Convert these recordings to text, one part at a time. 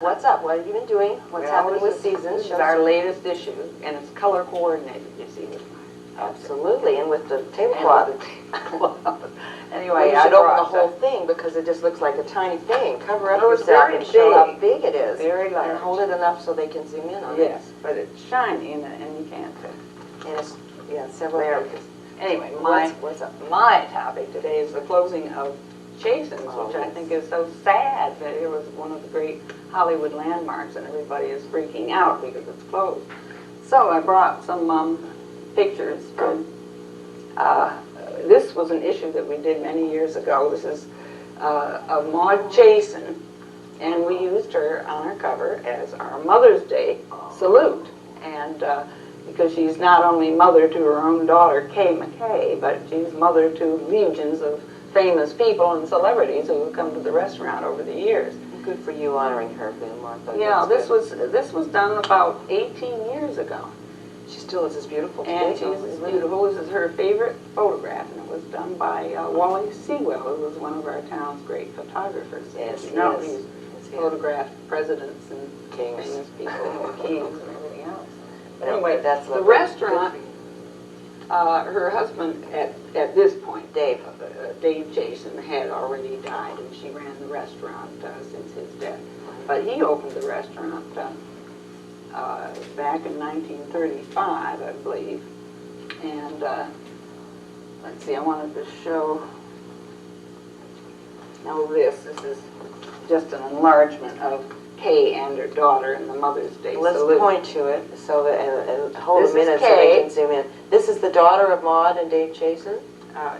What's up? What have you been doing? What's happening with Seasons? This is our latest issue, and it's color coordinated, you see. With my Absolutely, and with the tablecloth. Anyway, you should open the whole thing because it just looks like a tiny thing. Cover up yourself and show how big it is. Very large. And hold it enough so they can zoom in on it. Yes, but it's shiny and you can't see. And it's, several layers. Anyway, what's up? My topic today is the closing of Chasen'S, which I think is so sad that it was one of the great Hollywood landmarks and everybody is freaking out because it's closed. So I brought some pictures from, this was an issue that we did many years ago. This is of Maude Jason, and we used her on our cover as our Mother's Day salute. And because she's not only mother to her own daughter, Kay McKay, but she's mother to legions of famous people and celebrities who have come to the restaurant over the years. Good for you honoring her, Martha. Yeah, this was done about 18 years ago. She still is as beautiful today. And she's as beautiful. This is her favorite photograph, and it was done by Wally Sewell, who was one of our town's great photographers. Yes, you know, he's photographed presidents and famous people and kings and everything else. But anyway, that's the restaurant, her husband at this point, Dave Jason, had already died, and she ran the restaurant since his death. But he opened the restaurant back in 1935, I believe. And let's see, I wanted to show. Now this is just an enlargement of Kay and her daughter in the Mother's Day Let's salute. point to it so that, and hold This a minute is so they Kay. can zoom in. This is the daughter of Maude and Dave Jason?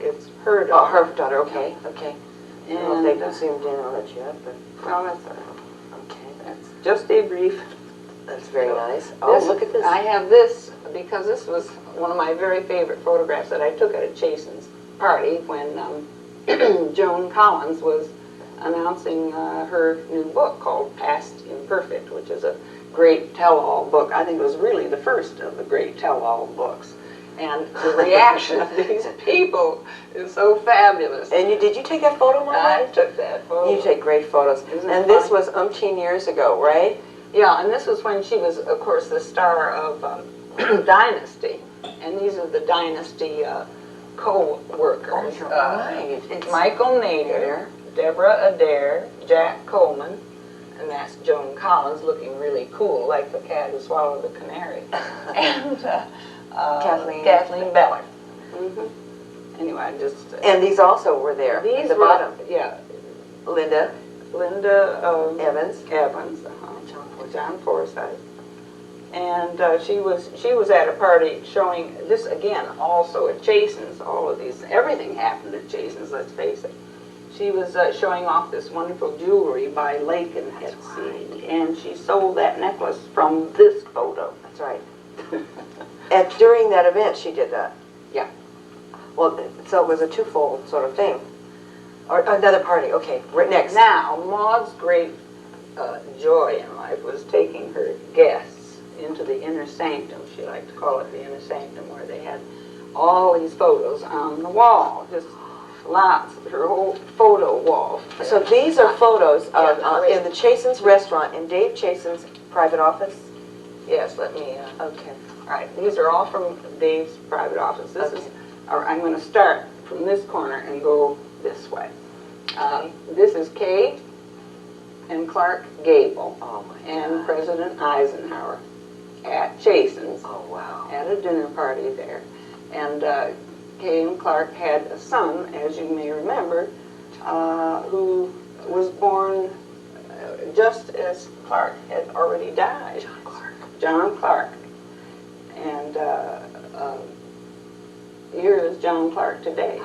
It's her daughter. Oh, her daughter, okay, okay. I And, don't know if they've zoomed in on it yet, but... well, that's all right. Okay. That's just a brief. That's very nice. Oh, look at this. I have this because this was one of my very favorite photographs that I took at a Chasen'S party when Joan Collins was announcing her new book called Past Imperfect, which is a great tell-all book. I think it was really the first of the great tell-all books. And the reaction of these people is so fabulous. And did you take that photo, Mama? I took that photo. You take great photos. And this was umpteen years ago, right? Yeah, and this was when she was, of course, the star of Dynasty. And these are the Dynasty co-workers. Oh, right. It's Michael Nader, Deborah Adair, Jack Coleman, and that's Joan Collins looking really cool, like the cat who swallowed the canary. And Kathleen Beller. Mm-hmm. Anyway, I just... and these also were there these at the were, bottom. Yeah. Linda Evans, John Forsythe. And she was at a party showing this again, also at Chasen'S. All of these, everything happened at Chasen'S. Let's face it. She was showing off this wonderful jewelry by Lake and Etsy, and she sold that necklace from this photo. That's right. And during that event, she did that. Yeah. Well, so it was a twofold sort of thing. Or another party. Okay, right next. Now, Maude's great joy in life was taking her guests into the inner sanctum. She liked to call it the inner sanctum, where they had all these photos on the wall, just lots, her whole photo wall. So these are photos of in the Chasen'S restaurant in Dave Chasen's private office? Yes, let me... okay. All right, these are all from Dave's private office. This is... I'm going to start from this corner and go this way. This is Kay and Clark Gable and President Eisenhower at Chasen'S. Oh, wow. At a dinner party there. And Kay and Clark had a son, as you may remember, who was born just as Clark had already died. John Clark. And here is John Clark today.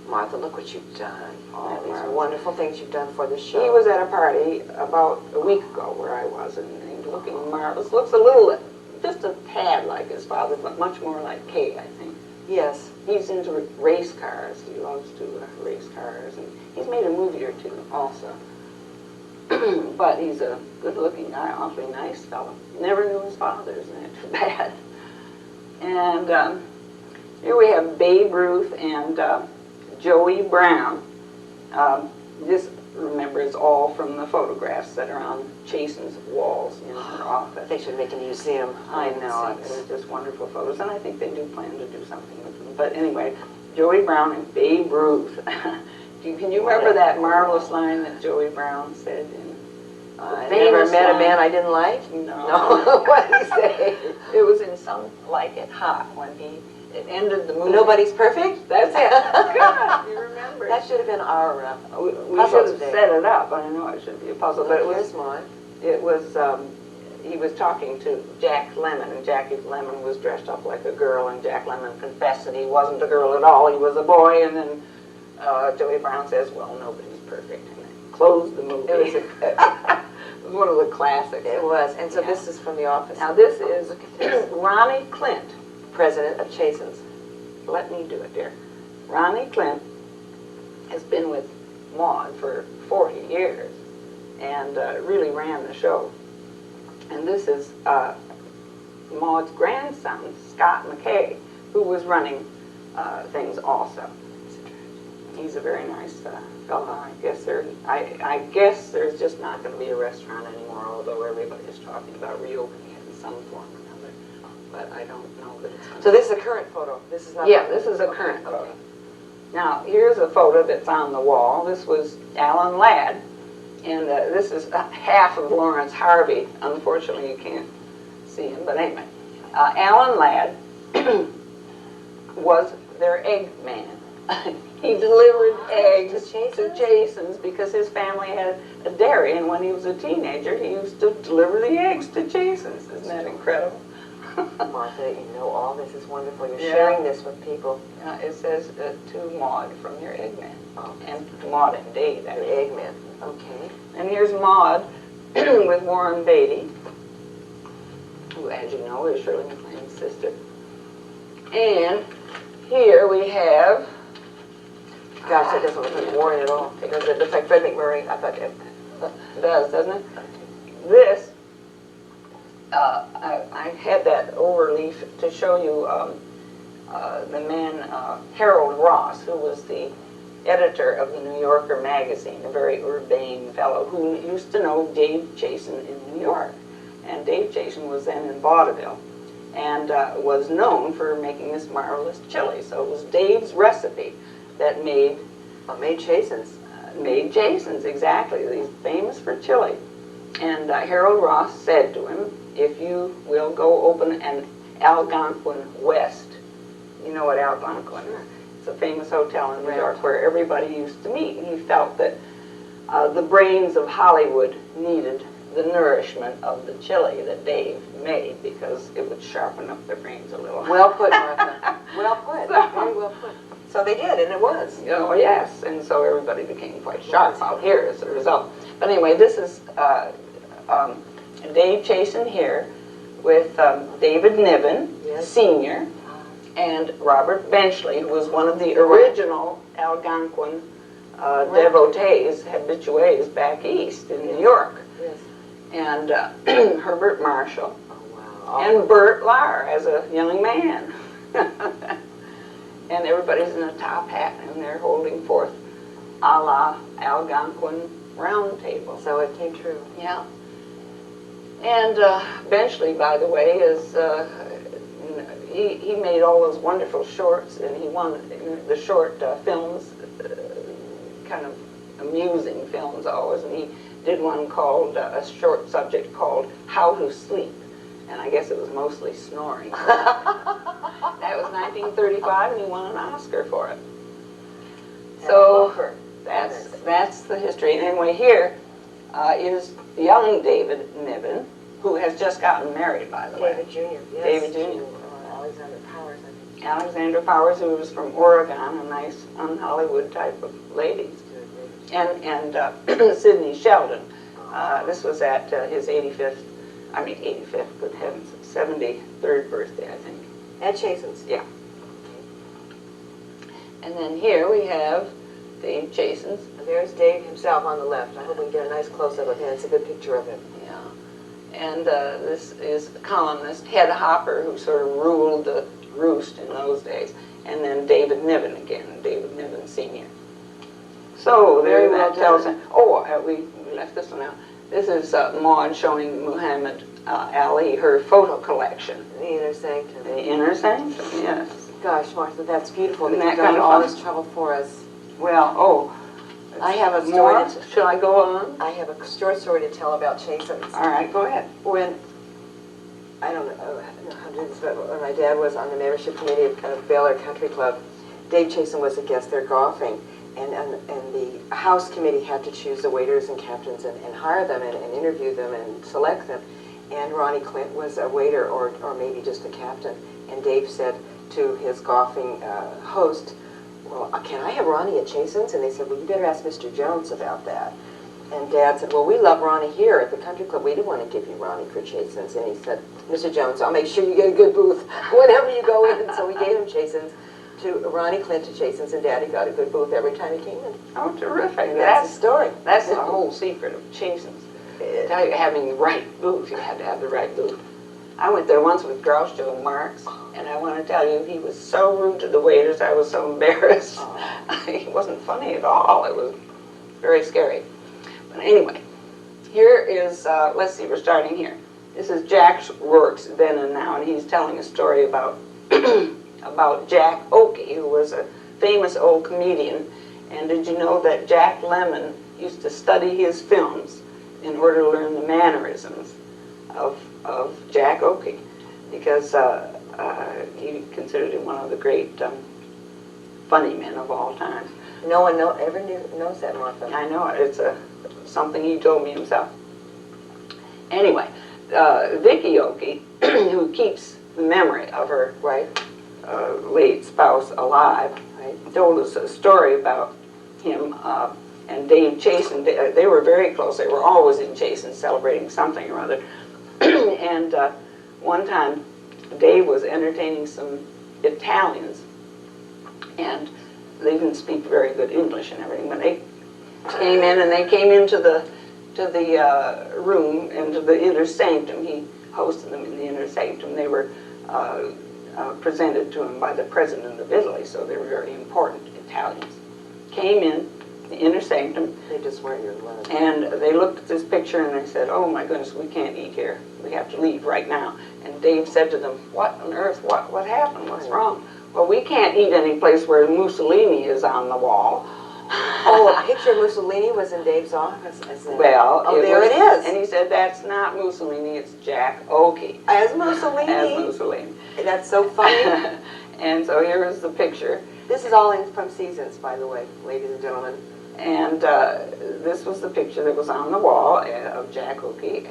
Martha, look what you've done. All these wonderful things you've done for the show. He was at a party about a week ago where I was, and he's looking marvelous. Looks a little, just a tad like his father, but much more like Kay, I think. Yes. He's into race cars. He loves to race cars, and he's made a movie or two also. But he's a good-looking guy, awfully nice fellow. Never knew his father, isn't that too bad? And here we have Babe Ruth and Joey Brown. This remember is all from the photographs that are on Chasen's walls in her office. They should make a museum. I know, they're just wonderful photos, and I think they do plan to do something with them. But anyway, Joey Brown and Babe Ruth. Can you remember that marvelous line that Joey Brown said in I never met a man I didn't like? No. What did he say? It was in Some Like It Hot when it ended the movie. Nobody's perfect? That's it. God, you remember. That should have been our we puzzle should have today. set it up. I know it should be a puzzle, but Here's mine. it was he was talking to Jack Lemmon, and Jackie Lemmon was dressed up like a girl, and Jack Lemmon confessed that he wasn't a girl at all, he was a boy, and then Joey Brown says, well, nobody's perfect, and then closed the movie. It was It was one of the classics. It was, and so this is from The Office. Now this is Ronnie Clint, President of Chasen's. let me do it, dear. Ronnie Clint has been with Maude for 40 years and really ran the show. And this is Maude's grandson, Scott McKay, who was running things also. He's a very nice fellow. I guess there's just not going to be a restaurant anymore, although everybody is talking about reopening it in some form or another. But I don't know that it's going to. So this is a current photo. This is not. Yeah, this is a current photo. Now, here's a photo that's on the wall. This was Alan Ladd, and this is half of Lawrence Harvey. Unfortunately, you can't see him, but anyway. Alan Ladd was their egg man. He delivered eggs to Chasen's because his family had a dairy, and when he was a teenager, he used to deliver the eggs to Chasen's. Isn't that incredible? Martha, you know all this is wonderful. You're sharing this with people. It says to Maude from your Eggman. Oh. And to Maude and Dave. The Eggman. Okay. And here's Maude with Warren Beatty, who, as you know, is Shirley MacLaine's sister. And here we have... Gosh, that doesn't look like Warren at all. It looks like Fred McMurray. I thought it does, doesn't it? This, I had that overleaf to show you the man, Harold Ross, who was the editor of the New Yorker magazine, a very urbane fellow who used to know Dave Chasen in New York. And Dave Chasen was then in vaudeville and was known for making this marvelous chili. So it was Dave's recipe that made Chasen's. Made Chasen's, exactly. He's famous for chili. And Harold Ross said to him, if you will go open an Algonquin West. You know what Algonquin is? It's a famous hotel in New York where everybody used to meet. And he felt that the brains of Hollywood needed the nourishment of the chili that Dave made because it would sharpen up their brains a little. Well put, Martha. Well put. Very well put. So they did, and it was. Oh, yes. And so everybody became quite sharp out here as a result. But anyway, this is Dave Chasen here with David Niven, Sr., and Robert Benchley, who was one of the original Algonquin devotees, habitués back east in New York. Yes. And Herbert Marshall. Oh, wow. And Bert Lahr as a young man. And everybody's in a top hat, and they're holding forth a la Algonquin round table. So it came true. Yeah. And Benchley, by the way, is he made all those wonderful shorts, and he won the short films, kind of amusing films always, and he did one called, a short subject called How to Sleep, and I guess it was mostly snoring. That was 1935, and he won an Oscar for it. So that's the history. And anyway, here is young David Niven, who has just gotten married, by the way. David Jr. Yes. David Jr. Alexander Powers, I think. Alexander Powers, who was from Oregon, a nice un-Hollywood type of lady. And Sidney Sheldon. This was at his 85th, good heavens, 73rd birthday, I think. At Chasen's. Yeah. And then here we have Dave Chasen's. And there's Dave himself on the left. I hope we can get a nice close-up of him. It's a good picture of him. Yeah. And this is the columnist, Head Hopper, who sort of ruled the roost in those days. And then David Niven again, David Niven Sr. So Very there well that tells done. him. Oh, we left this one out. This is Maude showing Muhammad Ali her photo collection. The inner sanctum. The inner sanctum, yes. Gosh, Martha, that's beautiful that Isn't you've that done kind of all fun? this trouble for us. Well, oh. I have a story More? to Should I go on? I have a short story to tell about Chasen'S. All right, go ahead. When, I don't know how to do this, but when my dad was on the membership committee of Baylor Country Club, Dave Chasen was a guest there golfing, and the House committee had to choose the waiters and captains and hire them and interview them and select them. And Ronnie Clint was a waiter or maybe just a captain. And Dave said to his golfing host, well, can I have Ronnie at Chasen'S? And they said, well, you better ask Mr. Jones about that. And Dad said, well, we love Ronnie here at the country club. We didn't want to give you Ronnie for Chasen'S. And he said, Mr. Jones, I'll make sure you get a good booth whenever you go in. So we gave him Chasen'S, to Ronnie Clint to Chasen'S, and Daddy got a good booth every time he came in. Oh, terrific. And that's the story. That's the whole secret of Chasen'S. I tell you, having the right booth, you had to have the right booth. I went there once with Groucho Marx, and I want to tell you, he was so rude to the waiters, I was so embarrassed. He wasn't funny at all. It was very scary. But anyway, here is, let's see, we're starting here. This is Jack Rourke's Then and Now, and he's telling a story about about Jack Oakey, who was a famous old comedian. And did you know that Jack Lemmon used to study his films in order to learn the mannerisms of Jack Oakey, because he considered him one of the great funny men of all time. No one ever knows that, Martha. I know it. It's something he told me himself. Anyway, Vicky Oakey, who keeps the memory of her late spouse alive, told us a story about him and Dave Chasen. They were very close. They were always in Chasen celebrating something or other. And one time, Dave was entertaining some Italians, and they didn't speak very good English and everything, but they came in, and they came into the room, into the inner sanctum. He hosted them in the inner sanctum. They were presented to him by the president of Italy, so they were very important Italians. Came in the inner sanctum. They just weren't your love. And they looked at this picture and they said, oh my goodness, we can't eat here. We have to leave right now. And Dave said to them, what on earth, what happened, what's wrong? Well, we can't eat any place where Mussolini is on the wall. Oh, a picture of Mussolini was in Dave's office. Well, there it is. And he said, that's not Mussolini, it's Jack Oakey. As Mussolini. As Mussolini. That's so funny. And so here is the picture. This is all from Seasons, by the way, ladies and gentlemen. And this was the picture that was on the wall of Jack Oakey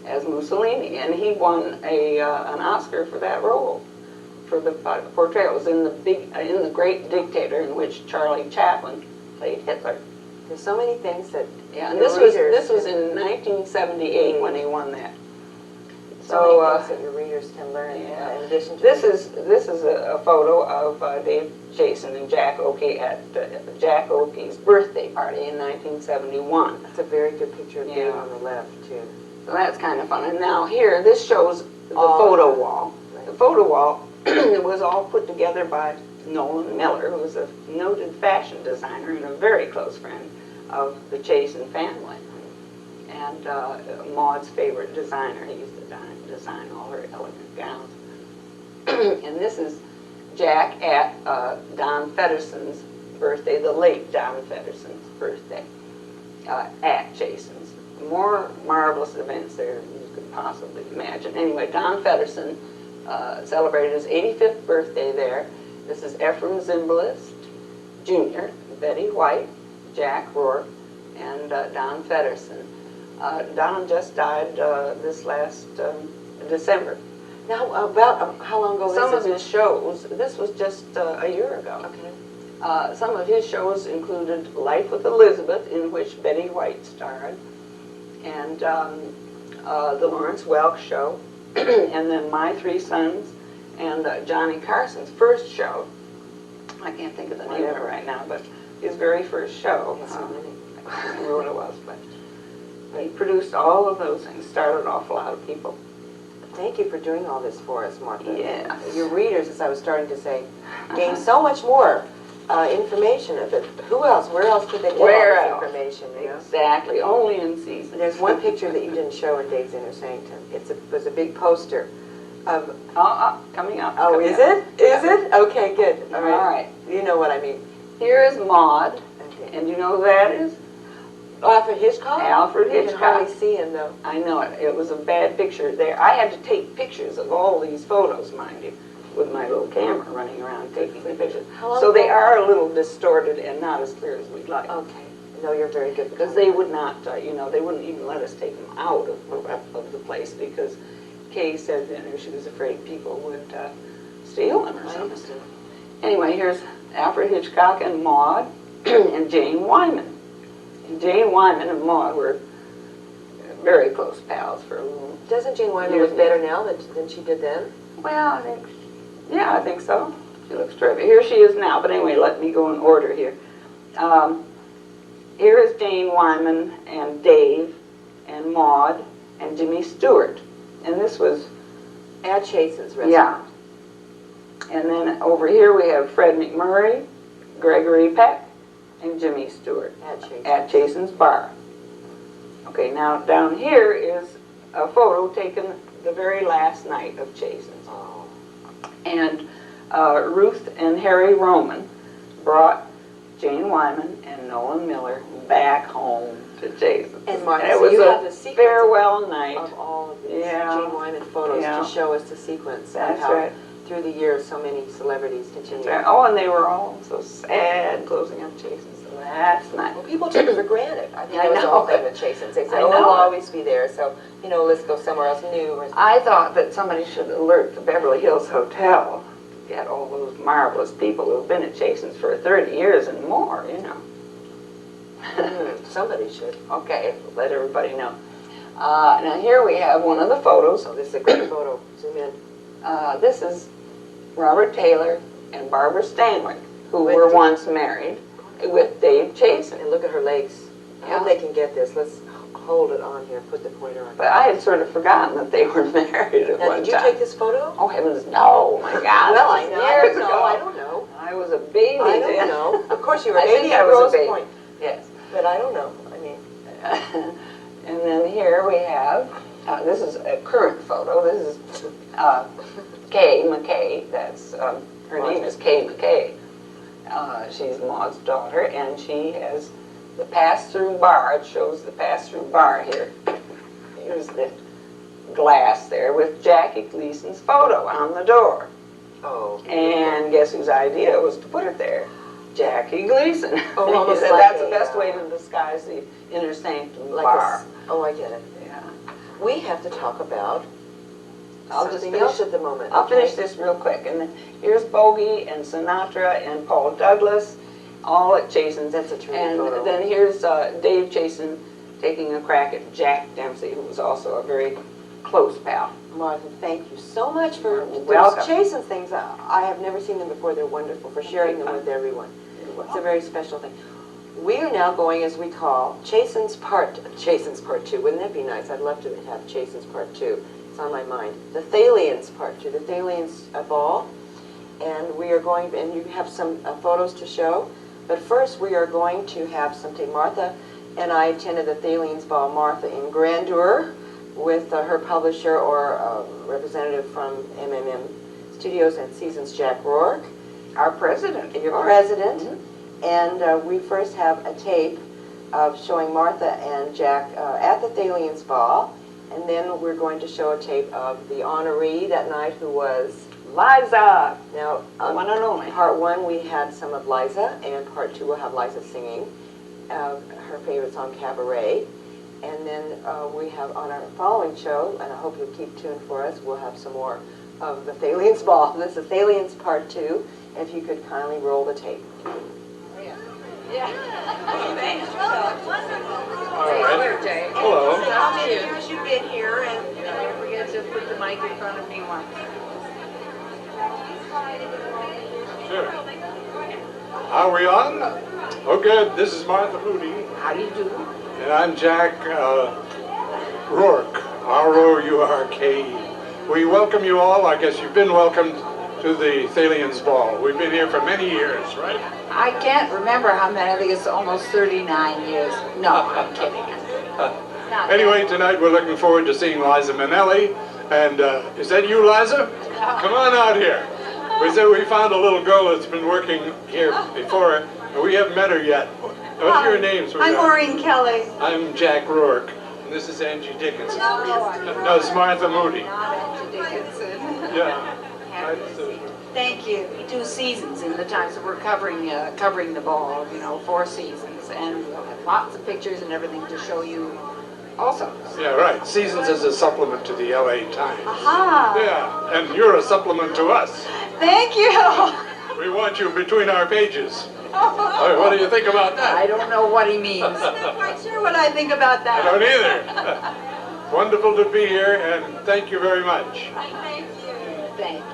as Mussolini, and he won an Oscar for that role, for the portrayal. It was in the Great Dictator, in which Charlie Chaplin played Hitler. There's so many things that and this was in 1978 when he won that. So many things that your readers can learn. In addition to this is a photo of Dave Chasen and Jack Oakey at Jack Oakey's birthday party in 1971. That's a very good picture of Dave on the left too. So that's kind of fun. And now here, this shows the photo wall. Right. The photo wall was all put together by Nolan Miller, who was a noted fashion designer and a very close friend of the Chasen family, and Maude's favorite designer. He used to design all her elegant gowns. And this is Jack at Don Fedderson's birthday, the late Don Fedderson's birthday, at Chasen's. More marvelous events there than you could possibly imagine. Anyway, Don Fedderson celebrated his 85th birthday there. This is Ephraim Zimbalist Jr., Betty White, Jack Rourke, and Don Fedderson. Don just died this last December. Now, about how long ago was this? Some of his shows, this was just a year ago. Okay. Some of his shows included Life with Elizabeth, in which Betty White starred, and the Lawrence Welk Show, and then My Three Sons, and Johnny Carson's first show. I can't think of the name of it right now, but his very first show. I can't remember what it was, but he produced all of those things, started an awful lot of people. Thank you for doing all this for us, Martha. Yeah. Your readers, as I was starting to say, gain so much more information of it. Who else? Where else could they get Where all else? this information? You know? Exactly, only in season. There's one picture that you didn't show in Dave's Inner Sanctum. It was a big poster of... Coming up. Oh, coming is up. it? Is it? Okay, good. All right. You know what I mean. Here is Maude, Okay. and you know who that is? Alfred Hitchcock? Alfred You can Hitchcock. hardly see him, though. I know it. It was a bad picture there. I had to take pictures of all these photos, mind you, with my little camera running around taking the pictures. How long So they ago? are a little distorted and not as clear as we'd like. Okay. No, you're very good. Because they would not, they wouldn't even let us take them out of the place because Kay said that she was afraid people would steal them or I something. understand. Anyway, here's Alfred Hitchcock and Maude and Jane Wyman. And Jane Wyman and Maude were very close pals for a little. Doesn't Jane Wyman Years look better now than she did then? Well, I think so. She looks terrific. Here she is now. But anyway, let me go in order here. Here is Jane Wyman and Dave and Maude and Jimmy Stewart. And this was... At Chasen's restaurant. Yeah. And then over here we have Fred McMurray, Gregory Peck, and Jimmy Stewart At Chasen's. at Chasen's bar. Okay, now down here is a photo taken the very last night of Chasen's. Oh. And Ruth and Harry Roman brought Jane Wyman and Nolan Miller back home to Chasen's. And Marty, it so was you a have the sequence farewell night. of all of these Yeah. Jane Wyman photos Yeah. to show us the sequence That's of how right. through the years so many celebrities continue. Oh, and they were all so sad closing up Chasen's the last night. Well, people took it for granted. I think I that was the know. whole thing with Chasen's. They said, I oh, know. it'll always be there, so, let's go somewhere else new. Or... I thought that somebody should alert the Beverly Hills Hotel. Get all those marvelous people who've been at Chasen's for 30 years and more, Somebody should. Okay, let everybody know. Now here we have one of the photos. Oh, this is a great photo. Zoom in. This is Robert Taylor and Barbara Stanwyck, who With were Dave. once married with Dave Chasen. And look at her legs. I hope Yeah. they can get this. Let's hold it on here. Put the pointer on. But I had sort of forgotten that they were married at Now, one did you time. take this photo? Oh heavens, no! My God, Well, that I was know. years I don't ago. know. I don't know. I was a baby I then. don't know. Of course, you were a I baby think at I was a Rose baby. Point. Yes. But I don't know. I mean, And then here we have, this is a current photo. This is Kay McKay. That's her name is Kay McKay. She's Maude's daughter, and she has the pass-through bar. It shows the pass-through bar here. Here's the glass there with Jackie Gleason's photo on the door. oh. And guess whose idea it was to put it there? Jackie Gleason. Oh, He almost said like that's a, the best way to disguise the inner sanctum Like bar. oh, I get it. Yeah. We have to talk about I'll just something finish else at the moment. I'll okay? finish this real quick. And then here's Bogey and Sinatra and Paul Douglas, all at Chasen's. That's a terrific And photo. then here's Dave Chasen taking a crack at Jack Dempsey, who was also a very close pal. Martin, thank you so much for You're those welcome. Chasen's things. I have never seen them before. They're wonderful for sharing them with everyone. It's a very special thing. We are now going, as we call, Chasen's Part 2. Wouldn't that be nice? I'd love to have Chasen's Part 2. It's on my mind. The Thalians Part 2. The Thalians Ball. And we are going, and you have some photos to show. But first we are going to have something. Martha and I attended the Thalians Ball, Martha in grandeur, with her publisher or representative from MMM Studios and Seasons, Jack Rourke. Our president. And your of course. president. Mhm. And we first have a tape of showing Martha and Jack at the Thalians Ball. And then we're going to show a tape of the honoree that night, who was Liza. now One and only. part 1 we had some of Liza, and part 2 we'll have Liza singing her favorite song, Cabaret. And then we have on our following show, and I hope you'll keep tuned for us, we'll have some more of the Thalians Ball. This is Thalians Part 2. If you could kindly roll the tape. All right. Hello. How many years you've been here, and don't forget to put the mic in front of me once. Sure. Are we on? Oh, good. This is Martha Moody, How do you do? and I'm Jack Rourke, R-O-U-R-K-E. We welcome you all. I guess you've been welcomed to the Thalians Ball. We've been here for many years, right? I can't remember how many. I think it's almost 39 years. No, I'm kidding. Not Anyway, tonight we're looking forward to seeing Liza Minnelli. And is that you, Liza? Come on out here. We found a little girl that's been working here before, and we haven't met her yet. What's your name, sweetheart? I'm Maureen Kelly. I'm Jack Rourke, and this is Angie Dickinson. No, it's Martha Moody. Yeah. Thank you. We do seasons in the time, so we're covering the ball, 4 seasons, and we'll have lots of pictures and everything to show you also. Yeah, right. Seasons is a supplement to the LA Times. Aha! Yeah, and you're a supplement to us. Thank you! We want you between our pages. What do you think about that? I don't know what he means. I'm not quite sure what I think about that. I don't either. Wonderful to be here, and thank you very much. Thank you. Thank you.